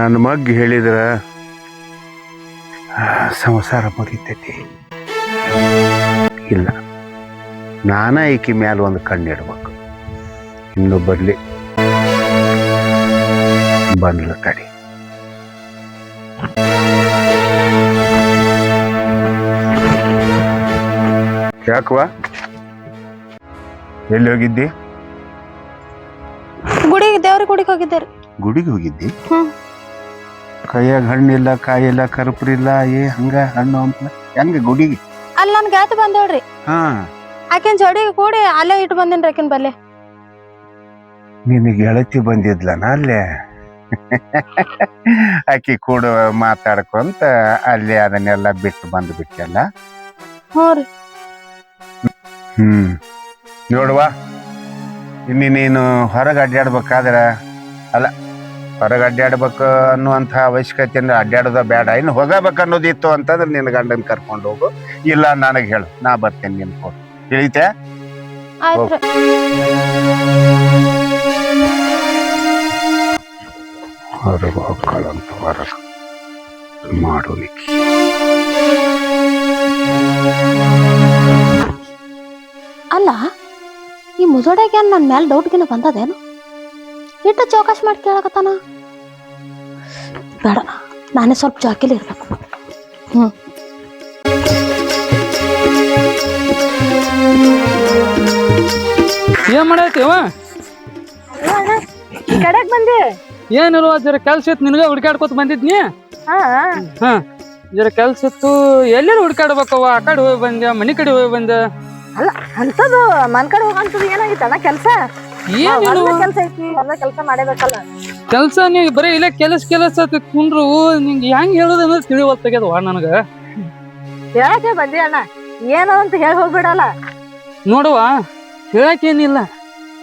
ನನ್ನ ಮಗ್ಗಿ ಹೇಳಿದ್ರ ಸಂಸಾರ ಮುರಿತೈತಿ. ಇಲ್ಲ, ನಾನ ಈಕಿ ಮ್ಯಾಲ ಒಂದು ಕಣ್ಣಿಡ್ಬೇಕು. ಇನ್ನು ಬರ್ಲಿ ಬಂದ್ಲ ತಡಿ. ಯಾಕವಾ ಎಲ್ಲಿ ಹೋಗಿದ್ದಿ? ಗುಡಿಗೆ ದೇವ್ರ ಗುಡಿಗೆ ಹೋಗಿದ್ದೇರಿ. ಗುಡಿಗೆ ಹೋಗಿದ್ದಿ? ಕೈಯಾಗ ಹಣ್ಣಿಲ್ಲ, ಕಾಯಿಲ್ಲ, ಕರ್ಪೂರಿಲ್ಲ, ಹಂಗ ಹಣ್ಣು ಅಂತ ಹೆಂಗ ಗುಡಿಗೆ? ಅಲ್ಲಿ ನನ್ ಗಾತಿ ಬಂದೇಳ್ರಿ. ಆಕಿನ್ ಜೋಡಿಗೆ ಕೂಡಿ ಅಲ್ಲೇ ಇಟ್ಟು ಬಂದಿನ್ರಿ ಆಕಿನ್ ಬಲ್ಲೆ. ನಿನಗೆ ಗೆಳತಿ ಬಂದಿದ್ಲನ ಅಲ್ಲೇ? ಆಕಿ ಕೂಡ ಮಾತಾಡ್ಕೊಂತ ಅಲ್ಲೇ ಅದನ್ನೆಲ್ಲ ಬಿಟ್ಟು ಬಂದು ಬಿಟ್ಟಲ್ಲ. ಹ್ಞೂ ರೀ. ನೋಡುವ, ನೀನು ಹೊರಗೆ ಅಡ್ಡಾಡ್ಬೇಕಾದ್ರ ಅಲ್ಲ, ಹೊರಗೆ ಅಡ್ಡಾಡ್ಬೇಕು ಅನ್ನುವಂಥ ಅವಶ್ಯಕತೆ ಅಂದ್ರೆ ಅಡ್ಡಾಡೋದ ಬೇಡ. ಇನ್ನು ಹೋಗಬೇಕು ಅನ್ನೋದಿತ್ತು ಅಂತಂದ್ರೆ ನಿನ್ನ ಗಂಡನ ಕರ್ಕೊಂಡು ಹೋಗು. ಇಲ್ಲ ನನಗೆ ಹೇಳು, ನಾ ಬರ್ತೇನೆ. ನಿನ್ ಕೊಡು ತಿಳಿತೆ? ಹೊರಗೆ ಹೋಗ್ಕೊಳ್ಳಂತ ಹೊರಗೆ ಮಾಡೋಲಿಕ್ಕೆ. ಅಲ್ಲ, ಈ ಮುಜೋಡ್ಯಾಗ ನನ್ನ ಮೇಲೆ ಡೌಟ್ಗಿನ ಬಂದದೇನು? ಇಟ್ಟ ಚೌಕಾಶ್ ಮಾಡಿ ಕೇಳಕತ್ತಾನ. ಬೇಡ, ನಾನೇ ಸ್ವಲ್ಪ ಜಾಕಿಲಿ ಇರ್ಬೇಕು. ಏನ್ ಮಾಡೈತಿವ? ಕಡೆಗ್ ಬಂದೆ. ಏನಿಲ್ವ, ಜರ ಕೆಲ್ಸ ಇತ್ತು, ನಿನಗ ಹುಡ್ಕಾಡ್ಕೊತ ಬಂದಿದ್ನಿ. ಜರ ಕೆಲ್ಸ ಇತ್ತು, ಎಲ್ಲರೂ ಹುಡ್ಕಾಡ್ಬೇಕವ. ಆ ಕಡೆ ಹೋಗಿ ಬಂದೆ, ಮನಿ ಕಡೆ ಹೋಗಿ ಬಂದೆ. ಅಲ್ಲ ಅಂತದು ಮನ್ ಕಡೆ ಹೋಗಂತದ್ದು ಏನಾಗಿತ್ತಣ್ಣ? ಕೆಲ್ಸ ಕೆಲ್ಸ ಐತಿ, ಎಲ್ಲ ಕೆಲ್ಸ ಮಾಡಬೇಕಲ್ಲ. ಕೆಲ್ಸ ನೀ ಬರೀ ಇಲ್ಲ ಕೆಲಸ ಕುಂಡ್ರು ನಿಂಗೆ ಹೆಂಗ್ ಹೇಳೋದಂದ್ರೆ ತಿಳಿವಲ್ತಾಗ್ಯದವ ನನಗ. ಹೇಳಕ್ಕೆ ಬಂದಿ ಅಣ್ಣ, ಏನು ಅಂತ ಹೇಳಿ ಹೋಗ್ಬಿಡಲ್ಲ. ನೋಡುವ, ಹೇಳಕ್ಕೇನಿಲ್ಲ,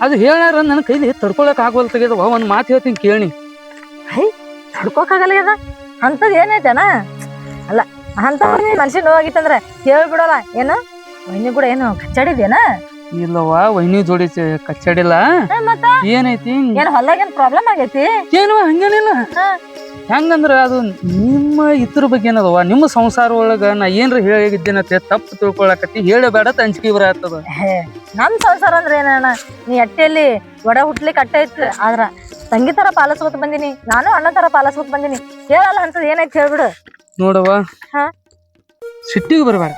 ಅದು ಹೇಳಾರ ನನ್ನ ಕೈಲಿ ತಡ್ಕೊಳಕ್ ಆಗವಲ್ತಾಗ್ಯದವ. ಒಂದ್ ಮಾತು ಹೇಳ್ತೀನಿ ಕೇಳಿ. ತಡ್ಕೋಕಾಗಲ್ಲ ಅಂತದ್ ಏನೈತಣ್ಣ? ಅಲ್ಲ ಅಂತ ಮನ್ಸಿಗೆ ನೋವಾಗಿತ್ತಂದ್ರ ಹೇಳ್ಬಿಡಲ್ಲ. ಏನು ವೈನಿ ಕೂಡ ಏನು ಕಚ್ಚಾಡಿದೇನ? ಇಲ್ಲವ, ವೈನಿ ಜೋಡಿ ಕಚ್ಚಾಡಿಲ್ಲ. ಏನೈತಿ? ಏನ್ ಹೊಲ್ದಾಗೇನ್ ಪ್ರಾಬ್ಲಮ್ ಆಗೈತಿ? ಏನು ಹಂಗೇನಿಲ್ಲ. ಹೆಂಗಂದ್ರ ಅದು ನಿಮ್ಮ ಇದ್ರ ಬಗ್ಗೆ ಏನದವ, ನಿಮ್ಮ ಸಂಸಾರ ಒಳಗ ನಾ ಏನ್ರ ಹೇಳಿದ್ದೇನತ್ತೆ ತಪ್ಪು ತಿಳ್ಕೊಳಕತ್ತಿ, ಹೇಳಬೇಡ ಅಂಜಿಕೆ ಬರತ್ತದ. ನಮ್ ಸಂಸಾರ ಅಂದ್ರೆ ಏನಣ್ಣ? ನೀ ಅಟ್ಟೆಯಲ್ಲಿ ಒಡ ಹುಟ್ಲಿಕ್ಕೆ ಅಟ್ಟ ಇತ್ತು, ಆದ್ರ ತಂಗಿ ತರ ಪಾಲಿಸ್ಕೊತ ಬಂದಿನಿ, ನಾನು ಅಣ್ಣ ತರ ಪಾಲಿಸ್ಕೊತ ಬಂದಿನಿ. ಹೇಳಲ್ಲ ಅಂತದ್ ಏನೈತಿ ಹೇಳ್ಬಿಡು. ನೋಡವ, ಸಿಟ್ಟಿಗೆ ಬರಬೇಡ,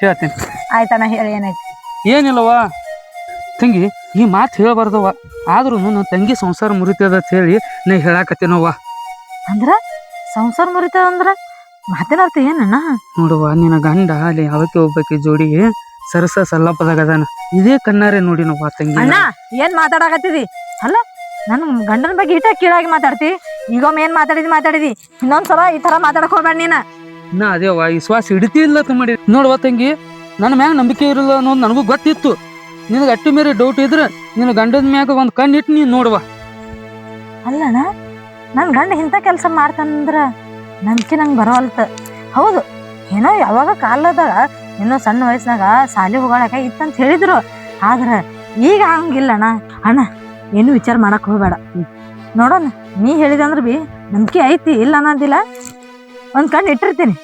ಹೇಳ್ತೀನಿ. ಆಯ್ತಣ್ಣ, ಹೇಳಿ ಏನೈತಿ? ಏನಿಲ್ಲವ ತಂಗಿ, ಈ ಮಾತು ಹೇಳಬಾರ್ದವ. ಆದ್ರೂ ನನ್ನ ತಂಗಿ ಸಂಸಾರ ಮುರಿತದ ಅಂತ ಹೇಳಿ ನಾ ಹೇಳಾಕತ್ತೇನವ್ವ. ಅಂದ್ರ ಸಂಸಾರ ಮುರಿತದ ಅಂದ್ರ ಮಾತಿನ ಅರ್ಥ ಏನಣ್ಣ? ನೋಡುವ, ನಿನ್ನ ಗಂಡ ಅಲ್ಲಿ ಯಾವಕ್ಕೆ ಹೋಗ್ಬೇಕಿ ಜೋಡಿಗೆ ಸರಸ ಸಲ್ಲಪ್ಪದಾಗ ಅದಾನ. ಇದೇ ಕಣ್ಣಾರೆ ನೋಡಿ ನಾವು ತಂಗಿ. ಅಣ್ಣ, ಏನ್ ಮಾತಾಡಕತ್ತಿದಿ? ಅಲ್ಲ, ನನ್ ಗಂಡನ ಬಗ್ಗೆ ಇಟ್ಟ ಕೀಳಾಗಿ ಮಾತಾಡ್ತಿ. ಈಗೊಮ್ಮೆ ಏನ್ ಮಾತಾಡಿದಿ ಇನ್ನೊಂದ್ಸಲ ಈ ತರ ಮಾತಾಡಕ್ ಹೋಗ್ಬೇಡ ನೀನ. ನಾ ಅದೇವ ವಿಶ್ವಾಸ ಹಿಡಿತಿ ಇಲ್ಲ ಮಾಡಿ. ನೋಡುವ ತಂಗಿ, ನನ್ನ ಮ್ಯಾಗ ನಂಬಿಕೆ ಇರಲ್ಲ ಅನ್ನೋದು ನನಗೂ ಗೊತ್ತಿತ್ತು. ನಿನಗೆ ಅಟ್ಟು ಮೇರೆ ಡೌಟ್ ಇದ್ರೆ ನಿನ್ನ ಗಂಡನ ಮ್ಯಾಗ ಒಂದ್ ಕಣ್ಣಿಟ್ಟು ನೀನ್ ನೋಡುವ. ಅಲ್ಲಣ್ಣ, ನನ್ ಗಂಡ ಇಂಥ ಕೆಲಸ ಮಾಡ್ತಾನಂದ್ರ ನಂಬಿಕೆ ನಂಗೆ ಬರೋಲ್ತ. ಹೌದು, ಏನೋ ಯಾವಾಗ ಕಾಲದಾಗ ಇನ್ನೂ ಸಣ್ಣ ವಯಸ್ಸಿನಾಗ ಸಾಲಿ ಹೋಗಾಳಕ ಇತ್ತಂತ ಹೇಳಿದ್ರು. ಆದ್ರ ಈಗ ಹಂಗಿಲ್ಲಣ್ಣ. ಅಣ್ಣ, ಏನು ವಿಚಾರ ಮಾಡಕ್ ಹೋಗ್ಬೇಡ. ನೋಡೋಣ, ನೀ ಹೇಳಿದಂದ್ರ ಬಿ ನಂಬಿಕೆ ಐತಿ, ಇಲ್ಲ ಅನ್ನೋದಿಲ್ಲ. ಒಂದ್ ಕಣ್ಣು ಇಟ್ಟಿರ್ತೀನಿ,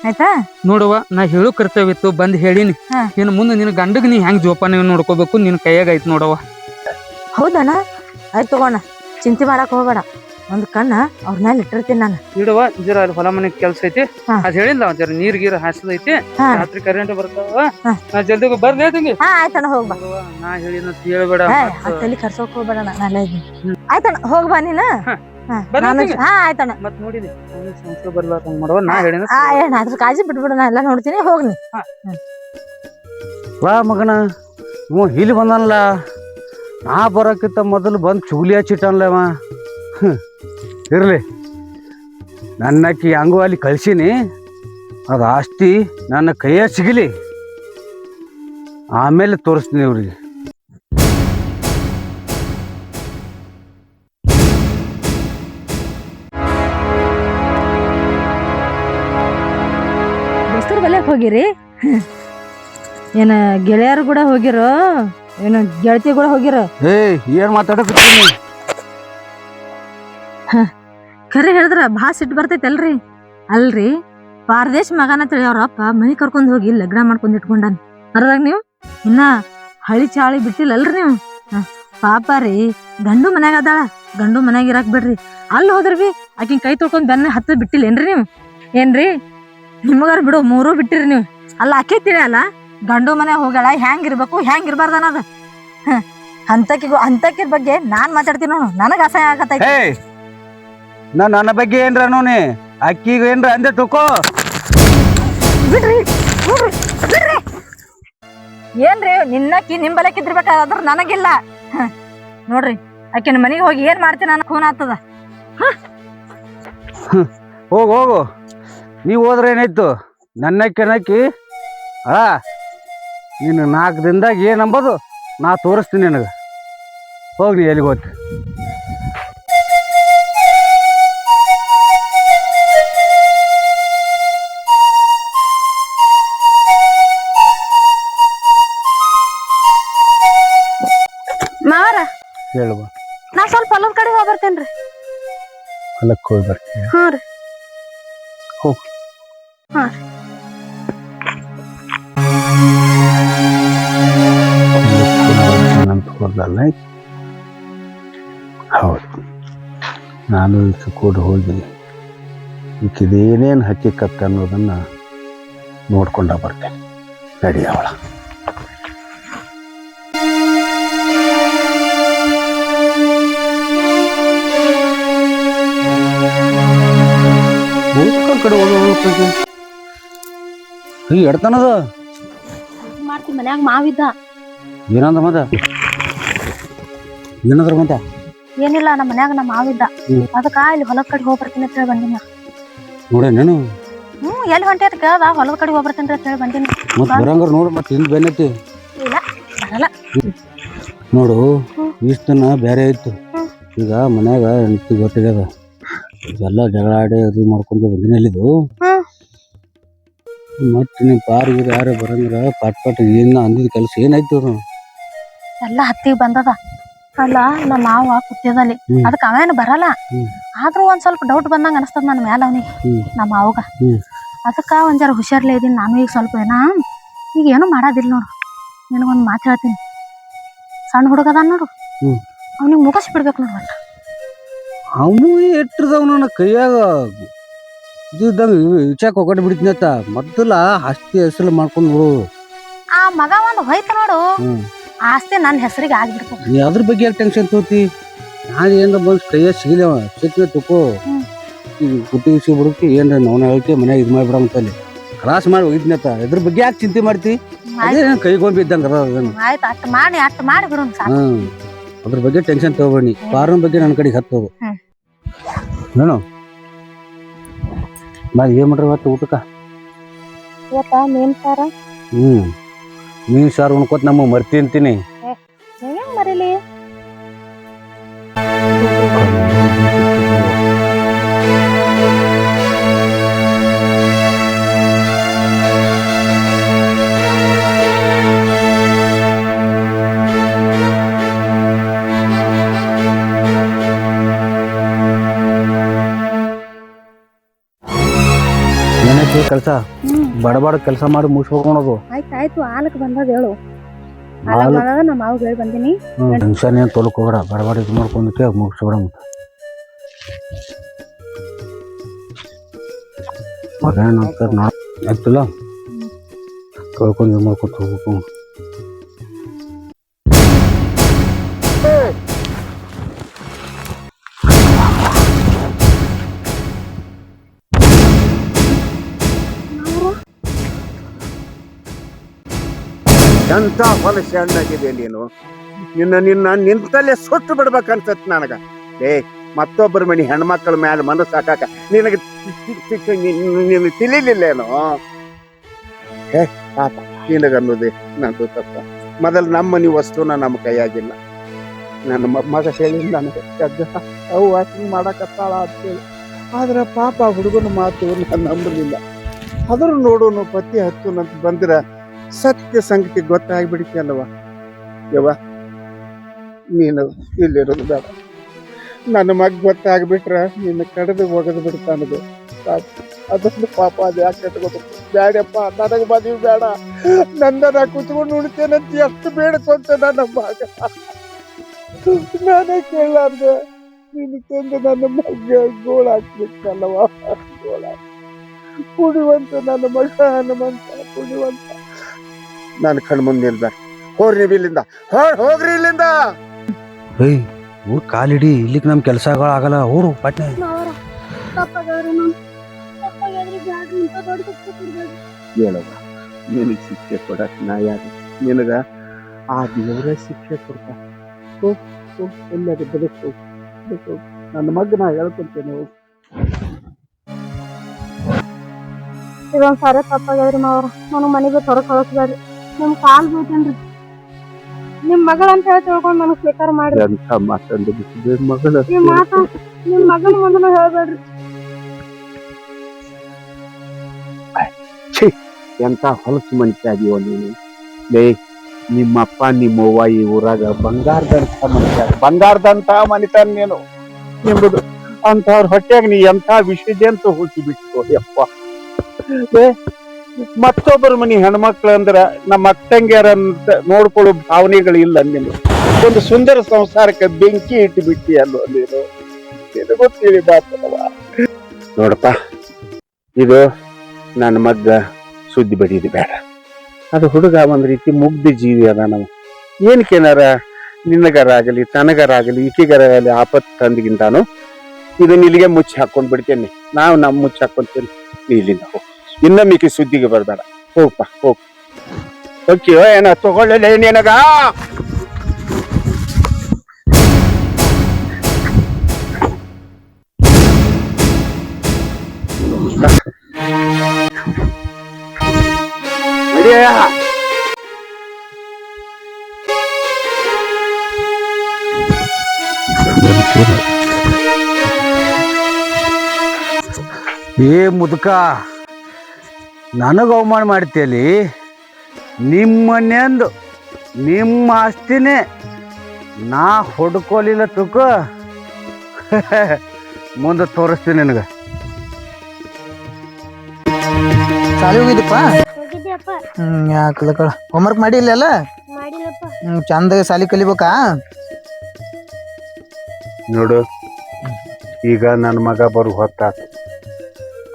ಆಯ್ತಾ? ನೋಡುವ, ನಾ ಹೇಳು ಕರ್ತವ್ಯ ಇತ್ತು, ಬಂದ್ ಹೇಳಿನಿ. ಇನ್ನು ಮುಂದೆ ನಿನ್ನ ಗಂಡಗ್ ನೀ ಹೆಂಗ್ ಜೋಪಾನ ನೋಡ್ಕೋಬೇಕು ನಿನ್ ಕೈಯಾಗ ಐತಿ ನೋಡವ. ಹೌದಣ್ಣ, ಆಯ್ತು ತಗೋಣ, ಚಿಂತೆ ಮಾಡಕ್ ಹೋಗ್ಬೇಡ. ಒಂದ್ ಕಣ್ಣ ಅವ್ರ ಮೇಲೆ ಇಟ್ಟಿರ್ತೀನಿ ನಾನು. ಇಡುವ, ಜರ ಅಲ್ಲಿ ಹೊಲ ಮನೆ ಕೆಲ್ಸ ಐತಿ, ಅದ್ ಹೇಳಿಲ್ಲ ಜರ ನೀರ್ ಗೀರ್ ಹಾಸದೈತಿ, ರಾತ್ರಿ ಕರೆಂಟ್ ಬರ್ತಾವ. ನಾ ಜಲ್ದಿ ಬರ್ಲಿ ತಂಗಿ. ಆಯ್ತಣ್ಣ, ಹೋಗ್ಬಾ. ನಾ ಹೇಳಿನ ಹೇಳ್ಬೇಡ, ತಲೆ ಕರ್ಸೋಕ್ ಹೋಗ್ಬೇಡ, ನಾಳೆ ಆಯ್ತಣ್ಣ, ಹೋಗ್ಬಾ ನೀನ. ಆಯ್ತಣ್ಣ, ಮತ್ ನೋಡಿದಿ ಸಂಸಾರ ಬರ್ಲಾರ ಮಾಡುವ. ನಾ ಹೇಳಿನ ಅದ್ರ ಕಾಳಜಿ ಬಿಟ್ಬಿಡು, ನಾ ಎಲ್ಲ ನೋಡ್ತೀನಿ, ಹೋಗ್ನಿ. ವಾ ಮಗನ, ಇಲ್ಲಿ ಬಂದನಲ್ಲ, ನಾ ಬರೋಕ್ಕಿಂತ ಮೊದಲು ಬಂದು ಚುಗ್ಲಿ ಹಚ್ಚಿಟ್ಟನ್ಲವ. ಇರ್ಲಿ, ನನ್ನಕ್ಕಿ ಹಂಗೂ ಅಲ್ಲಿ ಕಳ್ಸೀನಿ, ಅದು ಆಸ್ತಿ ನನ್ನ ಕೈಯ ಸಿಗಲಿ, ಆಮೇಲೆ ತೋರಿಸ್ತೀನಿ ಇವ್ರಿಗೆ. ದೋಸ್ತರ ಬಲ್ಯಕ್ ಹೋಗಿರಿ? ಏನ ಗೆಳೆಯರು ಕೂಡ ಹೋಗಿರೋ? ಏನು ಗೆಳತಿ ಕೂಡ ಹೋಗಿರೋ? ಏನ್ ಮಾತಾಡಕತ್ತೀನಿ? ಖರೆ ಹೇಳಿದ್ರ ಭಾಳ ಸಿಟ್ಟು ಬರ್ತೈತಲ್ರಿ. ಅಲ್ರಿ ಪಾರದೇಶ್ ಮಗನ ತಿಳಿ ಅವ್ರ ಅಪ್ಪ ಮನಿ ಕರ್ಕೊಂಡ್ ಹೋಗಿ ಲಗ್ನ ಮಾಡ್ಕೊಂಡ್ ಇಟ್ಕೊಂಡಾನ. ಅರ್ದಾಗ ನೀವು ಇನ್ನ ಹಳಿ ಚಾಳಿ ಬಿಟ್ಟಿಲ್ಲಲ್ರಿ ನೀವು. ಪಾಪ ರೀ ಗಂಡು ಮನ್ಯಾಗ ಅದಾಳ, ಗಂಡು ಮನ್ಯಾಗ ಇರಾಕ್ ಬಿಡ್ರಿ. ಅಲ್ಲಿ ಹೋದ್ರ ಬಿ ಆಕಿನ್ ಕೈ ತೊಳ್ಕೊಂಡ್ ಬೆನ್ನ ಹತ್ತದ್ ಬಿಟ್ಟಿಲ್ಲೇನ್ರಿ ನೀವು? ಏನ್ರಿ ನಿಮಗಾರ ಬಿಡು ಮೂರೂ ಬಿಟ್ಟಿರಿ ನೀವು. ಅಲ್ಲ ಆಕೆ ತಿಳಿಯಲ್ಲ ಗಂಡು ಮನ್ಯಾಗ ಹೋಗ್ಯಾಳ ಹೆಂಗಿರ್ಬೇಕು ಹೆಂಗಿರ್ಬಾರ್ದ ಅನ್ನೋದು. ಅಂತಕಿರ್ ಬಗ್ಗೆ ನಾನ್ ಮಾತಾಡ್ತೀನಿ ನೋಡು, ನನಗ ಅಸಹ್ಯ ಆಗತ್ತೈತಿ. ಹೇ ನನ್ನ ಬಗ್ಗೆ ಏನ್ರ ಅನ್ನೋನಿ ಅಕ್ಕಿಗೆ ಏನ್ರ ಅಂದೆ ತುಕೋ. ಬಿಡ್ರಿ ಬಿಡ್ರಿ ಬಿಡ್ರಿ. ಏನ್ರಿ ನಿನ್ನಕ್ಕಿ ನಿಂಬಲಕ್ಕಿದ್ದಿರ್ಬೇಕಾದ್ರ ನನಗಿಲ್ಲ. ನೋಡ್ರಿ ಆಕಿನ ಮನೆಗೆ ಹೋಗಿ ಏನ್ ಮಾಡ್ತೀನಿ ಅನ್ನೋ ಖೂನ್ ಆಗ್ತದ. ಹೋಗು ನೀವು ಹೋದ್ರೆ ಏನಾಯ್ತು? ನನ್ನಕ್ಕಿ ನೀನು 4 ದಿನದಾಗ ಏನಂಬೋದು ನಾ ತೋರಿಸ್ತೀನಿ ನಿನಗೆ. ಹೋಗಿ ನೀ ಎಲ್ಲಿಗೆ ಹೋಗ್ತಿ? ಮಾವರ ಹೇಳುವ. ನಾ ಸ್ವಲ್ಪ ಹೊಲದ ಕಡೆ ಹೋಗಿ ಬರ್ತೇನ್ರಿ. ಹೊಲಕ್ಕೆ ಹೋಗಿ ಬರ್ತೀನಿ. ಹಾ ರೀ ಹೋಗಿ. ಹಾ ಹೋದಲ್ಲ. ಹೌದು, ನಾನು ಈಕೆ ಕೂಡ ಹೋಗಿ ಈಕಿದೇನೇನು ಹಕ್ಕಿಕತ್ತೆ ಅನ್ನೋದನ್ನ ನೋಡ್ಕೊಂಡ ಬರ್ತೇನೆ. ನಡಿ ಅವಳ. ಕಡೆ ಈ ಎಡ್ತಾನದ ಮಾಡ್ತೀನಿ. ಮನ್ಯಾಗ ಮಾವಿದ್ದ ಏನಂದ ಮದ ಏನಂದ್ರ ಮತ್ತೆ ಏನಿಲ್ಲ, ನಮ್ಮ ಮನ್ಯಾಗ ನಮ್ಮ ಮಾವಿದ್ದ. ಅದಕ್ಕ ಇಲ್ಲಿ ಹೊಲದ ಕಡೆ ಹೋಗಿ ಬರ್ತೀನಿ ಅಂತ ಹೇಳಿ ಬಂದಿನ. ನೋಡೇ ನೀನು ಎಲ್ಲಿ ಹೊಂಟಿ ಅಂತ ಕೇಳ್ದ, ಹೊಲದ ಕಡೆ ಹೋಗಿ ಬರ್ತೀನಿ ಅಂತ ಹೇಳಿ ಬಂದಿನಿ. ಮತ್ ಬರಂಗಾರ ನೋಡು, ಮತ್ತೆ ಹಿಂದ್ ಬೆನ್ನೈತಿ. ಇಲ್ಲ ಬರಲ್ಲ ನೋಡು. ಇಷ್ಟ ದಿನ ಬೇರೆ ಇತ್ತು, ಈಗ ಮನ್ಯಾಗ ಹೆಂಡತಿ ಗೊತ್ತಿಗ್ಯದ. ಎಲ್ಲ ಜಗಳ ಆಡಿ ಅದು ಮಾಡ್ಕೊಂಡು ಬಂದಿನಲ್ಲಿದು. ಮತ್ತೆ ನೀವು ಪಾರ್ಗೆ ಯಾರು ಬರಂದ್ರ ಪಾಟ್ ಏನ ಅಂದಿದ ಕೆಲಸ ಏನಾಯ್ತು? ಎಲ್ಲ ಹತ್ತಿಗೆ ಬಂದದ. ಅಲ್ಲ ನಮ್ಮ ಮಾವ ಕುತ್ತಿದಲ್ಲಿ ಅದಕ್ಕೆ ಅವೇನು ಬರಲ್ಲ. ಆದ್ರೂ ಒಂದ್ ಸ್ವಲ್ಪ ಡೌಟ್ ಬಂದಂಗ ಅನಸ್ತದ ನನ್ನ ಮ್ಯಾಲ ಅವನಿಗೆ, ನಮ್ಮ ಮಾವಗ. ಅದಕ್ಕ ಒಂದ್ ಜರ ಹುಷಾರ್ಲೇ ಇದೀನಿ ನಾನು. ಈಗ ಸ್ವಲ್ಪ ಈಗ ಏನು ಮಾಡೋದಿಲ್ಲ ನೋಡು. ನಿನಗೊಂದ್ ಮಾತು ಹೇಳ್ತೀನಿ. ಸಣ್ಣ ಹುಡುಗದ ನೋಡು, ಅವ್ನಿಗೆ ಮುಗಿಸಿ ಬಿಡ್ಬೇಕು ನೋಡು. ಒಟ್ಟ ಅವು ಎಟ್ಟದವ್ ನನ್ನ ಕೈಯಾಗ ಇದ್ದಂಗ ಇಚಾಕ್ ಒಗಟ್ ಬಿಡ್ತೀನತ್ತ. ಮೊದಲ ಆಸ್ತಿ ಹೆಸರು ಮಾಡ್ಕೊಂಡು ನೋಡು. ಆ ಮಗ ಒಂದ್ ಹೋಯ್ತು ನೋಡು, ಆಸ್ತಿ ನನ್ನ ಹೆಸರಿಗೆ ಆಗ್ಬಿಡ್ತದ. ನೀ ಅದ್ರ ಬಗ್ಗೆ ಯಾಕೆ ಟೆನ್ಷನ್ ತಗೋತಿ? ನಾನು ಏನಾರ ಬಂದು ಕೈಯಾಗ ಸಿಗಲವ ಸಿಕ್ಕ ತಕೋ. ಈಗ ಕುಟ್ಟಿಗೆ ಸಿಗ್ಬಿಡುತ್ತೆ ಏನ್ರ ನೋನ ಹೇಳ್ತಿ ಮನ್ಯಾಗ ಇದು ಮಾಡಿಬಿಡಂತಲ್ಲಿ ಕ್ರಾಸ್ ಮಾಡಿ ಹೋಗಿದ್ನತ್ತ. ಇದ್ರ ಬಗ್ಗೆ ಯಾಕೆ ಚಿಂತೆ ಮಾಡ್ತಿ? ಅದೇ ಕೈಗೊಂಬಿ ಇದ್ದಂಗ ಅದನ್ನು. ಆಯ್ತು, ಅಷ್ಟು ಮಾಡಿ ಬಿಡು. ಅದ್ರ ಬಗ್ಗೆ ಟೆನ್ಷನ್ ತಗೋಬೇಡಿ. ಫಾರಂ ಬಗ್ಗೆ ನನ್ನ ಕಡೆಗೆ ಹತ್ತೋದು. ನಾನು ಏನ್ ಮಾಡ್ರಿ ಇವತ್ತು ಊಟಕ್ಕ? ಮೀನ್ ಸಾರ. ಮೀನ್ ಸಾರು ಉಣ್ಕೋತ ನಮ್ಮ ಮರ್ತಿ ಅಂತೀನಿ. ಮರಿಲಿ ಕೆಲಸ ಬಡಬಡ ಕೆಲಸ ಮಾಡಿ ಮುಗಿಸ್ಬೇಕು. ಆಯ್ತು ಆಲಕ್ ಬಂದದ ಹೇಳು. ನಮ್ಮ ಮಾವು ಹೇಳಿ ಬಂದಿನಿ. ಟೆನ್ಷನ್ ಏನ್ ತೊಲಕ್ ಹೋಗ್ಬೇಡ, ಬಡಬಡ ಇದು ಮಾಡ್ಕೊಂಡಕ್ಕೆ ಮುಗಿಸ್ಬಿಡ. ಮಗೇನಾಗ್ತದ ನಾ ಆಯ್ತಲ್ಲ, ತೊಳ್ಕೊಂಡು ಇದು ಮಾಡ್ಕೊತ ಹೋಗ್ಬೇಕು. ಎಂತ ಹೊಲಸೆ ಹಣ್ಣಾಗಿದೆ ನೀನು. ನಿಂತಲ್ಲೇ ಸುಟ್ಟು ಬಿಡ್ಬೇಕನ್ಸತ್ ನನಗ. ಮತ್ತೊಬ್ಬರ ಮನಿ ಹೆಣ್ಮಕ್ಳ ಮ್ಯಾಲ ಮನಸ್ಸು ಹಾಕಾಕ ನಿನಗೆ ತಿಳಿಲಿಲ್ಲೇನೋ? ಪಾಪ ನಿನಗನ್ನೋದೇ ನಂದು ತಪ್ಪ. ಮೊದಲು ನಮ್ಮ ಮನಿ ವಸ್ತುನ ನಮ್ಮ ಕೈಯಾಗಿಲ್ಲ. ನನ್ನ ಮಗ ಹೇಳಿ ನನಗೆ ಅವು ವಾಕಿಂಗ್ ಮಾಡಕತ್ತಾಳ ಅಂತೇಳಿ. ಆದ್ರೆ ಪಾಪ ಹುಡುಗನ ಮಾತು ನಾನು ನಂಬಲಿಲ್ಲ. ಆದ್ರೂ ನೋಡೋನು ಪತಿ ಹತ್ತುನಂತ ಬಂದ್ರ ಸತ್ಯ ಸಂಗತಿ ಗೊತ್ತಾಗ್ಬಿಡ್ತಿ ಅಲ್ಲವ. ಯವ್ವ ನೀನು ಇಲ್ಲಿರೋದು ಬೇಡ. ನನ್ನ ಮಗ ಗೊತ್ತಾಗ್ಬಿಟ್ರ ನಿನ್ನ ಕಡ್ದು ಒಗದು ಬಿಡ್ತಾನದು. ಅದೊಂದು ಪಾಪ ಅದು ಯಾಕೆ ಕಟ್ಕೋಬೇಕು? ಬ್ಯಾಡಪ್ಪ, ನನಗೆ ಮದುವೆ ಬೇಡ, ನಾ ಕುತ್ಕೊಂಡು ಉಣ್ತೇನಂತ ಎಷ್ಟು ಬೇಡ್ಕೊಂತ ನನ್ನ ಮಗ. ನಾನೇ ಕೇಳಾರ್ದೆ ನಿನ್ನ ತಂದು ನನ್ನ ಮಗ ಗೋಳ ಹಾಕ್ಬಿಟ್ಟಲ್ಲವ. ಗೋಳ ಕುಡಿವಂತ ನನ್ನ ಮಗ, ಹನುಮಂತ ಕುಡಿವಂತ. ನಾನು ಕಣ್ ಮುಂದೆ ನಿಲ್ಬೇಡ. ಹೋಗ್ರಿ ಇಲ್ಲಿಂದ, ಹೋಗ್ರಿ ಇಲ್ಲಿಂದ. ಏಯ್ ಊರ್ ಕಾಲಿಡಿ, ಇಲ್ಲಿಗೆ ನಮ್ ಕೆಲಸಗಳು ಆಗಲ್ಲ. ಊರು ಪಟ್ನೆ ಹೇಳವ, ನಿನಗೆ ಶಿಕ್ಷೆ ಕೊಡಕ್ ನಾ ಯಾರು? ನಿನಗ ಆ ದೇವರೇ ಶಿಕ್ಷೆ ಕೊಡ್ತ. ಎಲ್ಲರೂ ಬದುಕು. ನನ್ನ ಮಗ ನಾ ಹೇಳ್ಕೊಂತೇನೆ. ಇದೊಂದ್ ಸಾರಿ ತಪ್ಪಾಗ್ಯಾದ್ರಿ ಮಾವ್ರ, ನನಗ್ ಮನೆಗೆ ಹೊರಗೆ ಕಳಿಸ್ಬೇಡ್ರಿ. ನಿಮ್ ಕಾಲ್ ಬೀಳ್ತೇನ್ರಿ. ನಿಮ್ ಮಗಳ ಅಂತ ಹೇಳಿ ತಿಳ್ಕೊಂಡ್ ನನಗ್ ಸ್ವೀಕಾರ ಮಾಡ್ರಿ. ಎಂತ ಮಾತಂದು ಬಿಟ್ಟಿದೆ ಮಗಳ. ಈ ಮಾತ ನಿಮ್ ಮಗನ ಮುಂದನು ಹೇಳ್ಬೇಡ್ರಿ. ಎಂತ ಹೊಲಸು ಮನುಷ್ಯ ಅದೀವ ನೀನು. ಲೇ, ನಿಮ್ಮಪ್ಪ ನಿಮ್ಮವ್ವ ಈ ಊರಾಗ ಬಂಗಾರದಂತ ಮನುಷ್ಯ, ಬಂಗಾರದಂತ ಮನಿತಾನ ನೀನು. ನಿಂಬುದು ಅಂತವ್ರ ಹೊಟ್ಟೆಗ ನೀ ಎಂತ ವಿಷಯದೆ ಅಂತ ಹುಟ್ಟಿ ಬಿಟ್ಟು ಯಪ್ಪ. ಮತ್ತೊಬ್ಬರ ಮನಿ ಹೆಣ್ಮಕ್ಳು ಅಂದ್ರ ನಮ್ಮ ಅಕ್ಕಂಗ್ಯಾರಂತ ನೋಡ್ಕೊಳ್ಳೋ ಭಾವನೆಗಳು ಇಲ್ಲ ನೀನು. ಒಂದು ಸುಂದರ ಸಂಸಾರಕ್ಕೆ ಬೆಂಕಿ ಇಟ್ಟು ಬಿಟ್ಟಿ ಅಲ್ವ ನೀನು. ಗೊತ್ತಿಳಿ ಬಾತವ ನೋಡಪ್ಪ, ಇದು ನನ್ನ ಮಗ್ಗ ಸುದ್ದಿ ಬಡಿದು ಬೇಡ. ಅದು ಹುಡುಗ ಒಂದ್ ರೀತಿ ಮುಗ್ಧ ಜೀವಿ ಅದ. ನಾವು ಏನಕ್ಕೇನಾರ ನಿನ್ನಗಾರಾಗಲಿ ತನಗಾರಾಗಲಿ ಈಕಿಗಾರಾಗಲಿ ಆಪತ್ತು ತಂದಿಗಿಂತಾನು ಇದನ್ನ ಇಲ್ಲಿಗೆ ಮುಚ್ಚಿ ಹಾಕೊಂಡ್ ಬಿಡ್ತೇನೆ. ನಾವು ಮುಚ್ಚಿ ಹಾಕೊಂತೇನೆ. ಇಲ್ಲಿಂದ ಹೋಗ್, ಇನ್ನೊಮ್ಮಿಕೆ ಸುದ್ದಿಗೆ ಬರ್ಬೇಡ. ಹೋಗ್ಪ ಹೋಗ್. ಓಕೆಯೋ ಏನ ತಗೊಳ್ಳಿಲ್ಲ ಏನೇನಾಗ. ಏ ಮುದುಕ, ನನಗ ಅವಮಾನ ಮಾಡ್ತೀಯಲ್ಲಿ. ನಿಮ್ಮನೆಂದು ನಿಮ್ಮ ಆಸ್ತಿನೇ ನಾ ಹೊಡ್ಕೊಲಿಲ್ಲ ತುಕ. ಮುಂದೆ ತೋರಿಸ್ತೀನಿ ನಿನಗ. ಶಾಲೆ ಹೋಗಿದ್ದಪ್ಪ? ಹೋಗಿದ್ಯಪ್ಪ? ಯಾಕಲ್ಲ ಹೋಮ್ವರ್ಕ್ ಮಾಡಿಲ್ಲ? ಮಾಡಿಲ್ಲಪ್ಪ. ಚಂದಾಗ ಶಾಲಿ ಕಲಿಬೇಕಾ? ನೋಡು, ಈಗ ನನ್ನ ಮಗ ಬರು ಹೊತ್ತಾತು.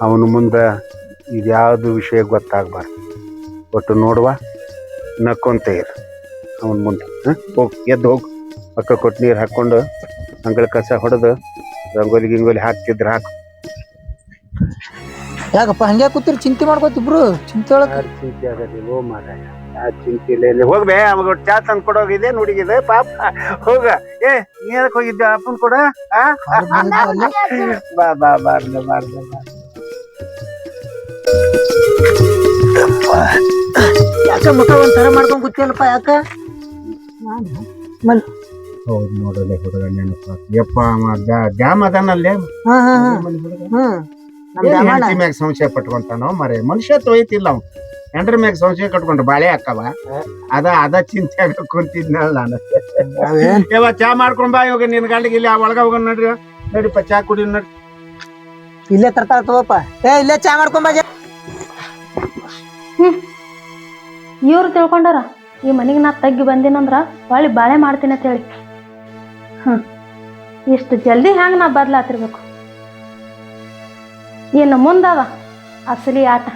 ಅವನು ಮುಂದೆ ಇದ್ಯಾವುದು ವಿಷಯ ಗೊತ್ತಾಗಬಾರ್ದು. ಒಟ್ಟು ನೋಡುವ, ನಕ್ಕೊಂತ ಇರು ಅವನ ಮುಂದೆ. ಹೋಗಿ ಎದ್ದು ಹೋಗು. ಪಕ್ಕ ಕೊಟ್ಟು ನೀರು ಹಾಕ್ಕೊಂಡು ಅಂಗಳ ಕಸ ಹೊಡೆದು ರಂಗೋಲಿ ಗಿಂಗೋಲಿ ಹಾಕ್ತಿದ್ರು ಹಾಕು. ಯಾಕಪ್ಪ ಹಂಗೆ ಕೂತಿರಿ ಚಿಂತೆ ಮಾಡ್ಕೋತಿಬ್ರು? ಚಿಂತೆ ಒಳಗ ಯಾರು ಚಿಂತೆ ಆಗಲಿ ಓ ಮಾರಾಯ, ಯಾರು ಚಿಂತೆ ಇಲ್ಲ. ಇಲ್ಲಿ ಹೋಗ್ಬೇ, ಅವಾಗ ಚಾ ತಂದು ಕೊಡೋಗಿದೆ ನುಡಿಗಿದೆ ಪಾಪ. ಹೋಗ. ಏ ನೀರಕ್ಕೆ ಹೋಗಿದ್ದೆ ಅಪ್ಪನ್ ಕೂಡ? ಬಾ ಬಾ ಬಾರ್ದ ಬಾರ್ದ ಬಾ. ಯಾಕ ಮುಖ ಒಂಥರ ಮಾಡ್ಕೊಂಡ್ ಕೂತಿಯಲ್ಲಪ್ಪ? ಯಾಕ? ಹೌದು ನೋಡಲೆ ಹುಡುಗ ನೆನಪ. ಯಪ್ಪ ಡ್ಯಾಮ್ ಅದನ್ನಲ್ಲೇ ಹೆಂಡತಿ ಮ್ಯಾಗ ಸಂಶಯ ಪಟ್ಕೊಂತಾನೋ ಮರೆ. ಮನುಷ್ಯತ್ವ ಐತಿಲ್ಲ ಅವ್. ಹೆಂಡ್ರ ಮ್ಯಾಗ ಸಂಶಯ ಕಟ್ಕೊಂಡ್ರೆ ಬಾಳೆ ಹಾಕವ. ಅದ ಚಿಂತೆ ಕುಂತಿದ್ನಲ್ಲ ನಾನು. ಯಾವ ಚಾ ಮಾಡ್ಕೊಂಡ್ ಬಾ. ಇವಾಗ ನಿನ್ ಗಂಡಿಗೆ ಇಲ್ಲಿ ಒಳಗ ಹೋಗ ನಡ್ರಿ. ನಡಿಪ್ಪ ಚಾ ಕುಡಿ ನಡ್ರಿ. ಇಲ್ಲೇ ತರ್ತಾರ ತಗೋಪ್ಪ. ಇಲ್ಲೇ ಚಾ ಮಾಡ್ಕೊಂಡ್ ಬಾ. ಇವ್ರು ತಿಳ್ಕೊಂಡಾರ ಈ ಮನೆಗೆ ನಾ ತಗ್ಗಿ ಬಂದಿನಂದ್ರ ಹೊಳ್ಳಿ ಬಾಳೆ ಮಾಡ್ತೀನಿ ಅಂತ ಹೇಳಿ. ಇಷ್ಟು ಜಲ್ದಿ ಹ್ಯಾಂಗ ನಾ ಬದ್ಲಾತಿರ್ಬೇಕು. ಇನ್ನು ಮುಂದವ ಅಸಲಿ ಆಟ.